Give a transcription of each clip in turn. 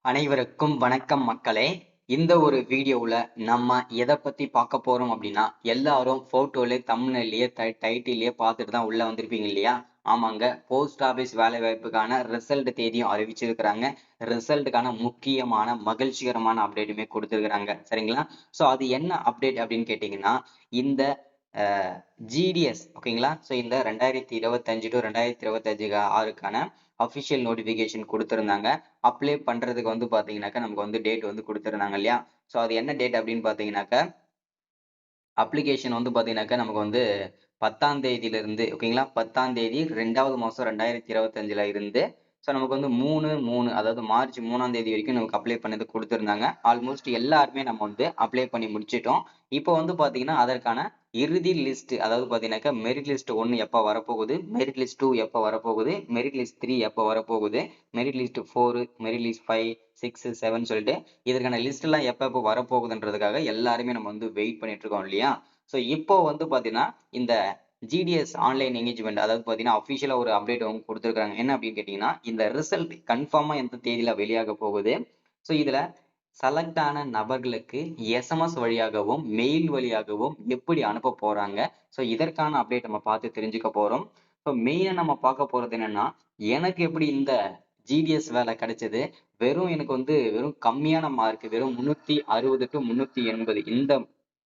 அனைவருக்கும் வணக்கம் மக்களே. இந்த ஒரு வீடியோவில் நம்ம எதை பற்றி பார்க்க போகிறோம் அப்படின்னா, எல்லாரும் ஃபோட்டோலே தம்ப்நெயிலே டைட்டிலே பார்த்துட்டு தான் உள்ளே வந்திருப்பீங்க இல்லையா? ஆமாங்க, போஸ்ட் ஆஃபீஸ் வேலை வாய்ப்புக்கான ரிசல்ட் தேதியும் அறிவிச்சிருக்கிறாங்க. ரிசல்ட்டுக்கான முக்கியமான மகிழ்ச்சிகரமான அப்டேட்டுமே கொடுத்துருக்குறாங்க. சரிங்களா? ஸோ அது என்ன அப்டேட் அப்படின்னு கேட்டிங்கன்னா, இந்த ஜிடிஎஸ் ஓகேங்களா? ஸோ இந்த 2025 டு 2026க்கான அஃபிஷியல் நோட்டிஃபிகேஷன் கொடுத்துருந்தாங்க. அப்ளை பண்றதுக்கு வந்து பாத்தீங்கன்னாக்கா நமக்கு வந்து டேட் வந்து கொடுத்துருந்தாங்க இல்லையா? ஸோ அது என்ன டேட் அப்படின்னு பாத்தீங்கன்னாக்கா, அப்ளிகேஷன் வந்து பாத்தீங்கன்னாக்கா நமக்கு வந்து 10ஆம் தேதியிலிருந்து ஓகேங்களா, 10ஆம் தேதி 2வது மாசம் 2025ல இருந்து ஸோ நமக்கு வந்து 3 அதாவது மார்ச் 3ஆம் தேதி வரைக்கும் நமக்கு அப்ளை பண்ணது கொடுத்துருந்தாங்க. ஆல்மோஸ்ட் எல்லாருமே நம்ம வந்து அப்ளை பண்ணி முடிச்சிட்டோம். இப்போ வந்து பாத்தீங்கன்னா அதற்கான இறுதி லிஸ்ட், அதாவது பாத்தீங்கன்னாக்கா மெரிட் லிஸ்ட் 1 எப்ப வரப்போகுது, மெரிட் லிஸ்ட் 2 எப்ப வரப்போகுது, மெரிட் லிஸ்ட் 3 எப்ப வரப்போகுது, மெரிட் லிஸ்ட் 4, மெரிட் லிஸ்ட் 5, 6, 7 சொல்லிட்டு இதற்கான லிஸ்ட் எல்லாம் எப்ப வரப்போகுதுன்றதுக்காக எல்லாருமே நம்ம வந்து வெயிட் பண்ணிட்டு இருக்கோம் இல்லையா? ஸோ இப்போ வந்து பாத்தீங்கன்னா இந்த ஜிடிஎஸ் ஆன்லைன் என்கேஜ்மெண்ட், அதாவது பாத்தீங்கன்னா அபிஷியலா ஒரு அப்டேட் அவங்க கொடுத்துருக்காங்க. என்ன அப்படின்னு கேட்டீங்கன்னா, இந்த ரிசல்ட் கன்ஃபார்மா எந்த தேதியில வெளியாக போகுது, ஸோ இதுல செலக்ட் ஆன நபர்களுக்கு எஸ்எம்எஸ் வழியாகவும் மெயில் வழியாகவும் எப்படி அனுப்ப போறாங்க, ஸோ இதற்கான அப்டேட் நம்ம பார்த்து தெரிஞ்சுக்க போறோம். ஸோ மெயினா நம்ம பார்க்க போறது என்னன்னா, எனக்கு எப்படி இந்த ஜிடிஎஸ் வேலை கிடைச்சது, எனக்கு வந்து வெறும் கம்மியான மார்க், வெறும் 360 டு 380 இந்த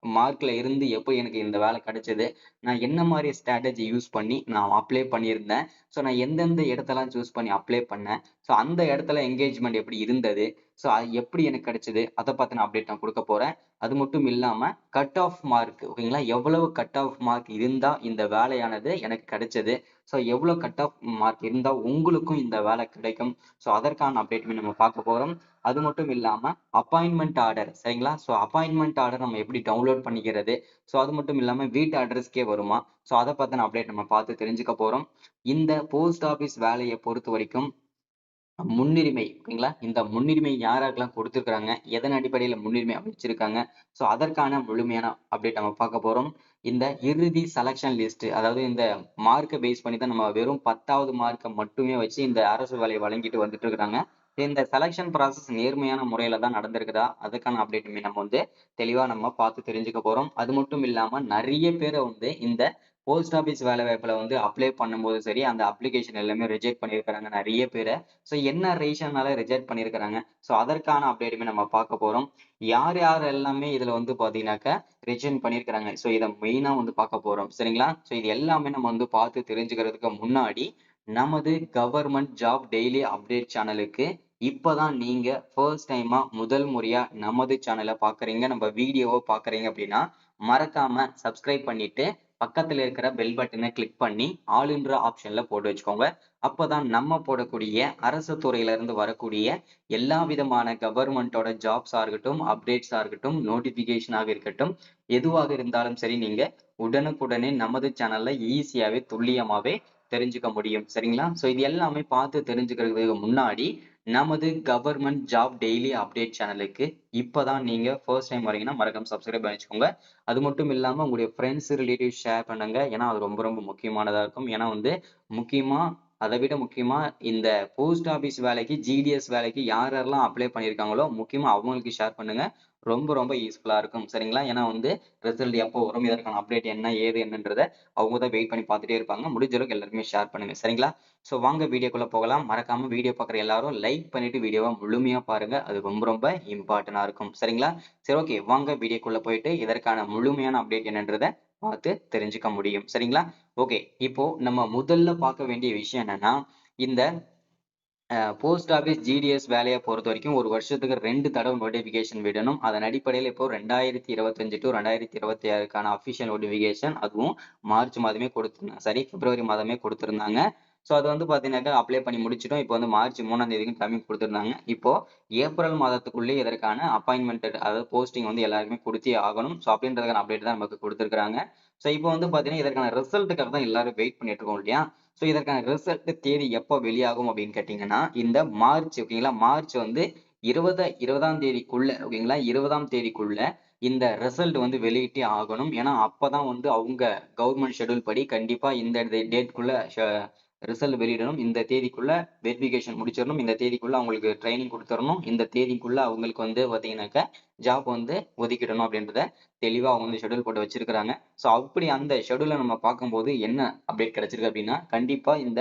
மார்க்ல இருந்து எப்போ எனக்கு இந்த வேலை கிடைச்சது, நான் என்ன மாதிரி ஸ்ட்ராட்டஜி யூஸ் பண்ணி நான் அப்ளை பண்ணியிருந்தேன், ஸோ நான் எந்தெந்த இடத்தெல்லாம் சூஸ் பண்ணி அப்ளை பண்ணேன், ஸோ அந்த இடத்துல என்கேஜ்மெண்ட் எப்படி இருந்தது, ஸோ அது எப்படி எனக்கு கிடைச்சது, அதை பத்தின அப்டேட் நான் கொடுக்க போறேன். அது மட்டும் இல்லாம கட் ஆஃப் மார்க் ஓகேங்களா, எவ்வளவு கட் ஆஃப் மார்க் இருந்தா இந்த வேலையானது எனக்கு கிடைச்சது, ஸோ எவ்வளவு கட் ஆஃப் மார்க் இருந்தா உங்களுக்கும் இந்த வேலை கிடைக்கும், ஸோ அதற்கான அப்டேட்டுமே நம்ம பார்க்க போறோம். அது மட்டும் இல்லாம அப்பாயின்மெண்ட் ஆர்டர், சரிங்களா? ஸோ அப்பாயின்மெண்ட் ஆர்டர் நம்ம எப்படி டவுன்லோட் பண்ணிக்கிறது, ஸோ அது மட்டும் இல்லாம வீட்டு அட்ரஸ்க்கே வருமா, ஸோ அதை பத்தின அப்டேட் நம்ம பார்த்து தெரிஞ்சுக்க போறோம். இந்த போஸ்ட் ஆபீஸ் வேலையை பொறுத்த வரைக்கும் முன்னுரிமை ஓகேங்களா, இந்த முன்னுரிமை யாராருக்கெல்லாம் கொடுத்துருக்காங்க, எதன் அடிப்படையில முன்னுரிமை அமைச்சிருக்காங்க, ஸோ அதற்கான முழுமையான அப்டேட் நம்ம பார்க்க போறோம். இந்த இறுதி செலக்ஷன் லிஸ்ட், அதாவது இந்த மார்க்கை பேஸ் பண்ணி தான் நம்ம வெறும் 10வது மார்க்கை மட்டுமே வச்சு இந்த அரசு வேலையை வழங்கிட்டு வந்துட்டு இருக்காங்க. இந்த செலக்ஷன் ப்ராசஸ் நேர்மையான முறையில தான் நடந்திருக்குதா, அதுக்கான அப்டேட்டுமே நம்ம வந்து தெளிவா நம்ம பார்த்து தெரிஞ்சுக்க போறோம். அது மட்டும் இல்லாம நிறைய பேரை வந்து இந்த போஸ்ட் ஆபீஸ் வேலை வாய்ப்புல வந்து அப்ளை பண்ணும்போது சரி, அந்த அப்ளிகேஷன் எல்லாமே ரிஜெக்ட் பண்ணியிருக்கிறாங்க நிறைய பேரை. ஸோ என்ன ரீசன்னால ரிஜெக்ட் பண்ணியிருக்கிறாங்க, ஸோ அதற்கான அப்டேட்டுமே நம்ம பார்க்க போறோம். யார் யார் எல்லாமே இதுல வந்து பாத்தீங்கன்னாக்கா ரிஜெக்ட் பண்ணியிருக்கிறாங்க, ஸோ இதை மெயினா வந்து பார்க்க போறோம். சரிங்களா? ஸோ இது எல்லாமே நம்ம வந்து பார்த்து தெரிஞ்சுக்கிறதுக்கு முன்னாடி, நமது கவர்மெண்ட் ஜாப் டெய்லி அப்டேட் சேனலுக்கு இப்பதான் நீங்க ஃபர்ஸ்ட் டைமா முதல் முறையா நமது சேனலை பாக்குறீங்க, நம்ம வீடியோவை பாக்குறீங்க அப்படின்னா மறக்காம சப்ஸ்கிரைப் பண்ணிட்டு பக்கத்துல இருக்கிற பெல் பட்டனை கிளிக் பண்ணி ஆல்ன்ற ஆப்ஷன்ல போட்டு வச்சுக்கோங்க. அப்பதான் நம்ம போடக்கூடிய அரசு துறையில இருந்து வரக்கூடிய எல்லா விதமான கவர்மெண்டோட ஜாப்ஸா இருக்கட்டும், அப்டேட்ஸா இருக்கட்டும், நோட்டிபிகேஷனாக இருக்கட்டும், எதுவாக இருந்தாலும் சரி, நீங்க உடனுக்குடனே நமது சேனல்ல ஈஸியாவே துல்லியமாவே தெரிஞ்சுக்க முடியும். சரிங்களா? சோ இது எல்லாமே பார்த்து தெரிஞ்சுக்கிறதுக்கு முன்னாடி, நமது கவர்மெண்ட் ஜாப் டெய்லி அப்டேட் சேனலுக்கு இப்பதான் நீங்க ஃபர்ஸ்ட் டைம் வரீங்கன்னா மறக்காம சப்ஸ்கிரைப் பண்ணி வச்சுக்கோங்க. அது மட்டும் இல்லாம உங்களுடைய ஃப்ரெண்ட்ஸ் ரிலேட்டிவ் ஷேர் பண்ணுங்க, ஏன்னா அது ரொம்ப ரொம்ப முக்கியமானதா இருக்கும். ஏன்னா வந்து முக்கியமா, அதை விட முக்கியமா இந்த போஸ்ட் ஆபீஸ் வேலைக்கு, ஜிடிஎஸ் வேலைக்கு யார் யாரெல்லாம் அப்ளை பண்ணியிருக்காங்களோ முக்கியமா அவங்களுக்கு ஷேர் பண்ணுங்க. ரொம்ப ரொம்ப யூஸ்ஃபுல்லா இருக்கும். சரிங்களா? ஏன்னா வந்து ரிசல்ட் எப்போ வரும், இதற்கான அப்டேட் என்ன ஏது என்னன்றத அவங்க தான் வெயிட் பண்ணி பார்த்துட்டே இருப்பாங்க. முடிஞ்ச அளவுக்கு எல்லாருமே ஷேர் பண்ணுங்க. சரிங்களா? ஸோ வாங்க வீடியோக்குள்ள போகலாம். மறக்காம வீடியோ பார்க்குற எல்லாரும் லைக் பண்ணிட்டு வீடியோவை முழுமையா பாருங்க, அது ரொம்ப ரொம்ப இம்பார்ட்டன்டா இருக்கும். சரிங்களா? சரி, ஓகே, வாங்க வீடியோக்குள்ள போயிட்டு இதற்கான முழுமையான அப்டேட் என்னன்றத பார்த்து தெரிஞ்சுக்க முடியும். சரிங்களா? ஓகே, இப்போ நம்ம முதல்ல பார்க்க வேண்டிய விஷயம் என்னன்னா, இந்த போஸ்ட் ஆபீஸ் ஜிடிஎஸ் வேலையை பொறுத்த வரைக்கும் ஒரு வருஷத்துக்கு 2 தடவை நோட்டிபிகேஷன் விடணும். அதன் அடிப்படையில் இப்போ 2025 டு 2026க்கான அபிஷியல் நோட்டிபிகேஷன், அதுவும் மார்ச் மாதமே கொடுத்திருந்தாங்க, சரி பிப்ரவரி மாதமே கொடுத்திருந்தாங்க. ஸோ அது வந்து பாத்தீங்கன்னாக்கா அப்ளை பண்ணி முடிச்சிட்டோம். இப்போ வந்து மார்ச் 3ஆம் தேதிக்கு டைமிங் கொடுத்திருந்தாங்க. இப்போ ஏப்ரல் மாதத்துக்குள்ளே இதற்கான அப்பாயின்மெண்ட், அதாவது போஸ்டிங் வந்து எல்லாருமே கொடுத்தே ஆகணும். ஸோ அப்படின்றதுக்கான அப்டேட் தான் நமக்கு கொடுத்திருக்காங்க. ஸோ இப்போ வந்து பாத்தீங்கன்னா இதற்கான ரிசல்ட்டுக்காக தான் எல்லாரும் வெயிட் பண்ணிட்டு இருக்கோம் இல்லையா? ஸோ இதற்கான ரிசல்ட் தேதி எப்போ வெளியாகும் அப்படின்னு கேட்டீங்கன்னா, இந்த மார்ச் ஓகேங்களா, மார்ச் வந்து 20ஆம் தேதிக்குள்ள ஓகேங்களா, 20ஆம் தேதிக்குள்ள இந்த ரிசல்ட் வந்து வெளியிட்டே ஆகணும். ஏன்னா அப்பதான் வந்து அவங்க கவர்மெண்ட் ஷெட்யூல் படி கண்டிப்பா இந்த டேட்குள்ள ரிசல்ட் வெளியிடணும், இந்த தேதிக்குள்ள வெரிஃபிகேஷன் முடிச்சிடணும், இந்த தேதிக்குள்ள அவங்களுக்கு ட்ரைனிங் கொடுத்துடணும், இந்த தேதிக்குள்ள அவங்களுக்கு வந்து பார்த்தீங்கன்னாக்கா ஜாப் வந்து ஒதுக்கிடணும் அப்படின்றத தெளிவா அவங்க வந்து ஷெட்யூல் போட்டு வச்சிருக்கிறாங்க. ஸோ அப்படி அந்த ஷெட்யூலை நம்ம பார்க்கும்போது என்ன அப்டேட் கிடைச்சிருக்கு அப்படின்னா, கண்டிப்பா இந்த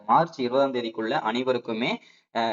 மார்ச் 20ஆம் தேதிக்குள்ள அனைவருக்குமே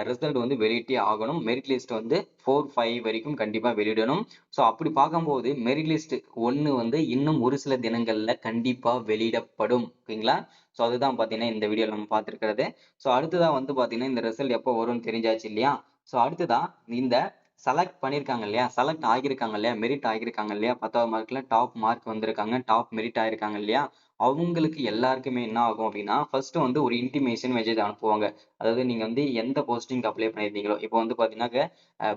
ரிசல்ட் வந்து வெளியிட்டே ஆகணும். மெரிட் லிஸ்ட் வந்து 4, 5 வரைக்கும் கண்டிப்பா வெளியிடணும். ஸோ அப்படி பார்க்கும்போது மெரிட் லிஸ்ட் 1 வந்து இன்னும் ஒரு சில தினங்கள்ல கண்டிப்பா வெளியிடப்படும். ஓகேங்களா? ஸோ அதுதான் பார்த்தீங்கன்னா இந்த வீடியோல நம்ம பார்த்திருக்கிறது. ஸோ அடுத்ததா வந்து பார்த்தீங்கன்னா இந்த ரிசல்ட் எப்போ வரும்னு தெரிஞ்சாச்சு இல்லையா? ஸோ அடுத்ததா இந்த செலக்ட் பண்ணியிருக்காங்க இல்லையா? செலக்ட் ஆகியிருக்காங்க இல்லையா? மெரிட் ஆகியிருக்காங்க இல்லையா? 10ஆவது மார்க்ல டாப் மார்க் வந்திருக்காங்க. டாப் மெரிட் ஆயிருக்காங்க இல்லையா? அவங்களுக்கு எல்லாருக்குமே என்ன ஆகும் அப்படின்னா, ஃபர்ஸ்ட் வந்து ஒரு இன்டிமேஷன் மெசேஜ் அனுப்புவாங்க. அதாவது நீங்க வந்து எந்த போஸ்டிங்க்கு அப்ளை பண்ணியிருந்தீங்களோ, இப்போ வந்து பார்த்தீங்கன்னாக்க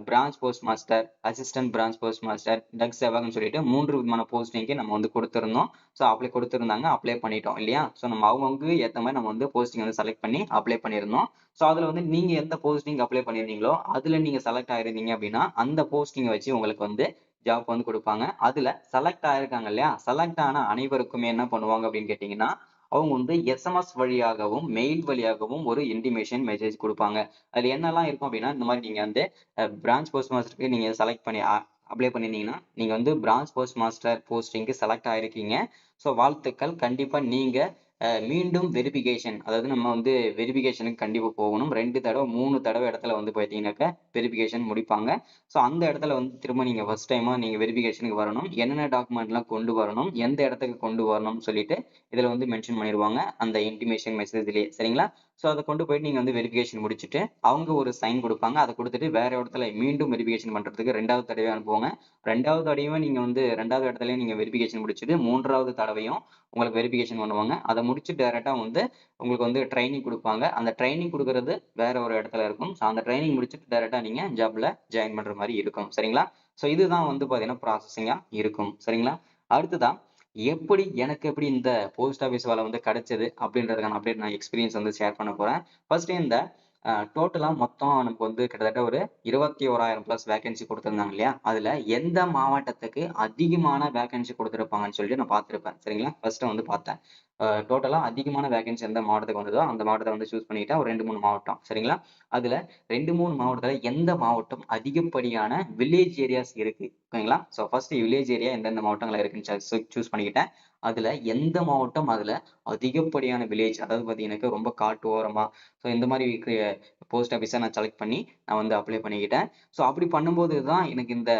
branch post master, assistant branch post master, Dak சேவக்ன்னு சொல்லிட்டு 3 விதமான போஸ்டிங்க்கு நம்ம வந்து கொடுத்திருந்தோம். ஸோ அப்ளை கொடுத்திருந்தாங்க. அப்ளை பண்ணிட்டோம் இல்லையா? ஸோ நம்ம அவங்கவங்களுக்கு ஏத்த மாரி நம்ம வந்து போஸ்டிங் வந்து செலக்ட் பண்ணி அப்ளை பண்ணியிருந்தோம். ஸோ அதுல வந்து நீங்க எந்த போஸ்டிங் அப்ளை பண்ணியிருந்தீங்களோ, அதுல நீங்க செலக்ட் ஆயிருந்தீங்க அப்படின்னா, அந்த போஸ்டிங்க வச்சு உங்களுக்கு வந்து ஜாப் வந்து குடுப்பாங்க. அதுல செலக்ட் ஆயிருக்காங்க இல்லையா? செலக்ட் ஆன அனைவருக்குமே என்ன பண்ணுவாங்க அப்படின்னு கேட்டீங்கன்னா, அவங்க வந்து எஸ்எம்எஸ் வழியாகவும், மெயில் வழியாகவும் ஒரு இன்டிமேஷன் மெசேஜ் குடுப்பாங்க. அதுல என்னெல்லாம் இருக்கும் அப்படின்னா, இந்த மாரி நீங்க வந்து பிரான்ச் போஸ்ட் மாஸ்டருக்கு நீங்க செலக்ட் பண்ணி அப்ளை பண்ணியிருந்தீங்கன்னா, நீங்க வந்து பிரான்ச் போஸ்ட் மாஸ்டர் போஸ்டிங்க்கு செலக்ட் ஆயிருக்கீங்க. ஸோ வாழ்த்துக்கள். கண்டிப்பா நீங்க மீண்டும் வெரிஃபிகேஷன் அதாவது நம்ம வந்து வெரிஃபிகேஷனுக்கு கண்டிப்பா போகணும். 2 தடவ, 3 தடவ இடத்துல வந்து பார்த்தீங்கன்னாக்கா வெரிஃபிகேஷன் முடிப்பாங்க. ஸோ அந்த இடத்துல வந்து திரும்ப நீங்க ஃபர்ஸ்ட் டைமா நீங்க வெரிஃபிகேஷனுக்கு வரணும். என்னென்ன டாக்குமெண்ட்லாம் கொண்டு வரணும், எந்த இடத்துக்கு கொண்டு வரணும்னு சொல்லிட்டு இதுல வந்து மென்ஷன் பண்ணிருவாங்க. அந்த இன்டிமேஷன் மெசேஜ்லயே சரிங்களா? ஸோ அத கொண்டு போயிட்டு நீங்க வந்து வெரிஃபிகேஷன் முடிச்சுட்டு, அவங்க ஒரு சைன் குடுப்பாங்க. அத குடுத்துட்டு வேற இடத்துல மீண்டும் வெரிஃபிகேஷன் பண்றதுக்கு 2வது தடவையா அனுப்புவாங்க. 2வது தடவையும் நீங்க வந்து 2வது இடத்துலயும் நீங்க வெரிஃபிகேஷன் முடிச்சுட்டு 3வது தடவையும் உங்களுக்கு வெரிஃபிகேஷன் பண்ணுவாங்க. அத முடிச்சு டைரக்ட்டா வந்து உங்களுக்கு வந்து ட்ரெய்னிங் குடுப்பாங்க. அந்த ட்ரெய்னிங் குடுக்குறது வேற ஒரு இடத்துல இருக்கும். ஸோ அந்த ட்ரெய்னிங் முடிச்சுட்டு டைரக்ட்டா நீங்க ஜாப்ல ஜாயின் பண்ற மாரி இருக்கும். சரிங்களா? ஸோ இதுதான் வந்து பார்த்தீங்கன்னா ப்ராசஸிங்கா இருக்கும். சரிங்களா? அடுத்ததா எப்படி இந்த போஸ்ட் ஆஃபீஸ் வேலை வந்து கிடைச்சது அப்படின்றதுக்கான அப்டேட் நான் எக்ஸ்பீரியன்ஸ் வந்து ஷேர் பண்ண போறேன். ஃபர்ஸ்ட் இந்த டோட்டலா மொத்தம் நமக்கு வந்து கிட்டத்தட்ட ஒரு 21,000 பிளஸ் வேக்கன்சி குடுத்திருந்தாங்க இல்லையா? அதுல எந்த மாவட்டத்துக்கு அதிகமான வேக்கன்சி குடுத்திருப்பாங்கன்னு சொல்லிட்டு நான் பார்த்திருப்பேன். சரிங்களா? ஃபர்ஸ்ட் வந்து பார்த்தேன். டோட்டலா அதிகமான வேக்கன்சி எந்த மாவட்டத்துக்கு வந்ததோ, அந்த மாவட்டத்த வந்து சூஸ் பண்ணிக்கிட்டேன். ஒரு 2, 3 மாவட்டம். சரிங்களா? அதுல 2, 3 மாவட்டத்துல எந்த மாவட்டம் அதிகப்படியான வில்லேஜ் ஏரியாஸ் இருக்கு. ஓகேங்களா? ஸோ ஃபர்ஸ்ட் வில்லேஜ் ஏரியா எந்தெந்த மாவட்டங்கள்ல இருக்குன்னு சூஸ் பண்ணிக்கிட்டேன். அதுல எந்த மாவட்டம் அதுல அதிகப்படியான வில்லேஜ் அதாவது பார்த்தீங்கன்னாக்கா ரொம்ப காட்டு ஓரமா, ஸோ இந்த மாரி இருக்கிற போஸ்ட் ஆஃபீஸ நான் செலக்ட் பண்ணி நான் வந்து அப்ளை பண்ணிக்கிட்டேன். ஸோ அப்படி பண்ணும்போது தான் எனக்கு இந்த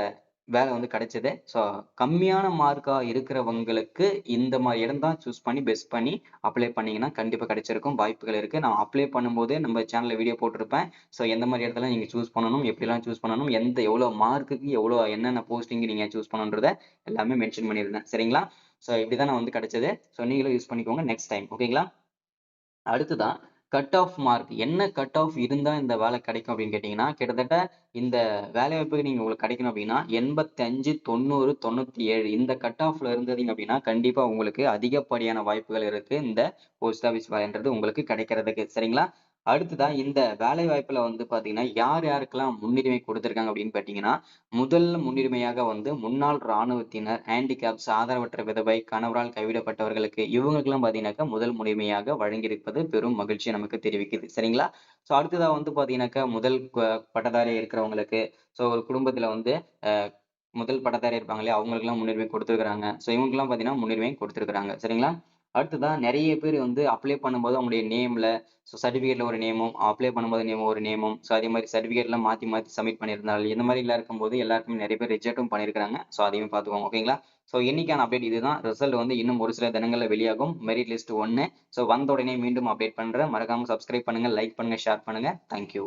வேலை வந்து கிடைச்சது. ஸோ கம்மியான மார்க்கா இருக்கிறவங்களுக்கு இந்த மாரி இடம் தான் சூஸ் பண்ணி பெஸ்ட் பண்ணி அப்ளை பண்ணீங்கன்னா கண்டிப்பா கிடைச்சிருக்கும். வாய்ப்புகள் இருக்கு. நான் அப்ளை பண்ணும்போதே நம்ம சேனல்ல வீடியோ போட்டிருப்பேன். ஸோ எந்த மாரி இடத்துல நீங்க சூஸ் பண்ணணும், எப்படிலாம் சூஸ் பண்ணணும், எவ்வளோ மார்க்குக்கு எவ்வளோ என்னென்ன போஸ்டிங் நீங்க சூஸ் பண்ணணுன்றத எல்லாமே மென்ஷன் பண்ணியிருந்தேன். சரிங்களா? ஸோ இப்படிதான் நான் வந்து கிடைச்சது. ஸோ நீங்களும் யூஸ் பண்ணிக்கோங்க நெக்ஸ்ட் டைம். ஓகேங்களா? அடுத்ததா கட் ஆஃப் மார்க். என்ன கட் ஆஃப் இருந்தா இந்த வேலை கிடைக்கும் அப்படின்னு கேட்டீங்கன்னா, கிட்டத்தட்ட இந்த வேலைவாய்ப்புக்கு நீங்க உங்களுக்கு கிடைக்கணும் அப்படின்னா 85, 90, 97 இந்த கட் ஆஃப்ல இருந்தீங்க அப்படின்னா, கண்டிப்பா உங்களுக்கு அதிகப்படியான வாய்ப்புகள் இருக்கு. இந்த போஸ்ட் ஆஃபீஸ் வேலைன்றது உங்களுக்கு கிடைக்கிறதுக்கு. சரிங்களா? அடுத்ததா இந்த வேலை வாய்ப்புல வந்து பார்த்தீங்கன்னா, யார் யாருக்கெல்லாம் முன்னுரிமை குடுத்திருக்காங்க அப்படின்னு பார்த்தீங்கன்னா, முதல் முன்னுரிமையாக வந்து முன்னாள் ராணுவத்தினர், ஹேண்டிகேப்ஸ், ஆதரவற்ற விதவை, கணவரால் கைவிடப்பட்டவர்களுக்கு இவங்களுக்கெல்லாம் பார்த்தீங்கன்னாக்கா, முதல் முன்னுரிமையாக வழங்கியிருப்பது பெரும் மகிழ்ச்சிய நமக்கு தெரிவிக்குது. சரிங்களா? ஸோ அடுத்ததா வந்து பார்த்தீங்கன்னாக்கா, முதல் பட்டதாரி இருக்கிறவங்களுக்கு, ஸோ ஒரு குடும்பத்தில வந்து அ முதல் பட்டதாரி இருப்பாங்க இல்லையா? அவங்களுக்கெல்லாம் முன்னுரிமை குடுத்துருக்காங்க. ஸோ இவங்களுக்கெல்லாம் பார்த்தீங்கன்னா, முன்னுரிமை குடுத்துருக்காங்க. சரிங்களா? அடுத்ததா நெறைய பேர் வந்து அப்ளை பண்ணும்போது அவங்களுடைய நேம்ல ஸோ சர்டிஃபிகேட்ல ஒரு நேமும், அப்ளை பண்ணும்போது ஒரு நேமும், ஸோ அதே மாரி சர்டிஃபிகேட்லாம் மாத்தி மாத்தி சப்மிட் பண்ணியிருந்தால், இந்த மாரிலாம் இருக்கும்போது எல்லாருக்குமே நெறைய பேர் ரிஜெக்ட்டும் பண்ணியிருக்காங்க. ஸோ அதையும் பார்த்துக்கோங்க. ஓகேங்களா? ஸோ இன்னைக்கான அப்டேட் இதுதான். ரிசல்ட் வந்து இன்னும் ஒரு சில தினங்கள்ல வெளியாகும். Merit list 1. ஸோ வந்த உடனே மீண்டும் அப்டேட் பண்றேன். மறக்காம சப்ஸ்கிரைப் பண்ணுங்க, லைக் பண்ணுங்க, ஷேர் பண்ணுங்க. Thank you.